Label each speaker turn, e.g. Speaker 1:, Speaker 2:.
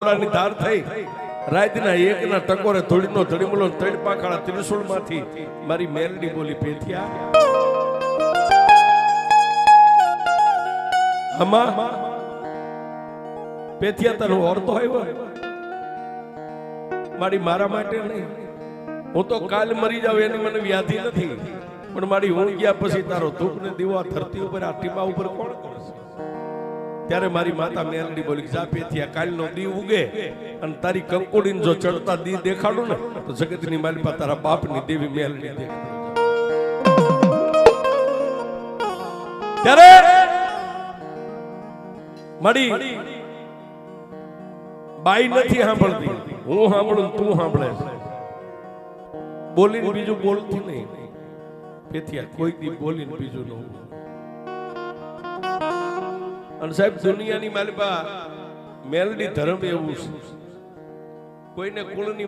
Speaker 1: ની ધાર થઈ રાતના એકના ટકોરે ધોળીનો ધડીમલો તળ પાખાળા ત્રિશુળ માંથી મારી મેલડી બોલી પેથિયા આમાં પેથિયા તને ઓરતો આવ્યો મારી મારા માટે નહીં હું તો કાલ મરી જાવ એની મને વ્યાધિ નથી પણ મારી હું ગયા પછી તારો ધૂપ ને દીવો ધરતી ઉપર આ ટીપા ઉપર કોણ કરશે ત્યારે મારી માતા મેલડી બોલી જા પેથિયા કાલનો દી ઉગે અને તારી કંકોડીને જો ચડતા દી દેખાડું ને તો જગતની માલિકા તારા બાપની દેવી મેલડી દેખાડું ત્યારે મારી બાઈ નથી સાંભળતી હું સાંભળું તું સાંભળે બોલીને બીજું બોલતી નહીં પેથિયા કોઈ દી બોલીને બીજું ન અને સાહેબ દુનિયાની માલિકા મેલડી ધર્મ એવું છે કોઈને કુળની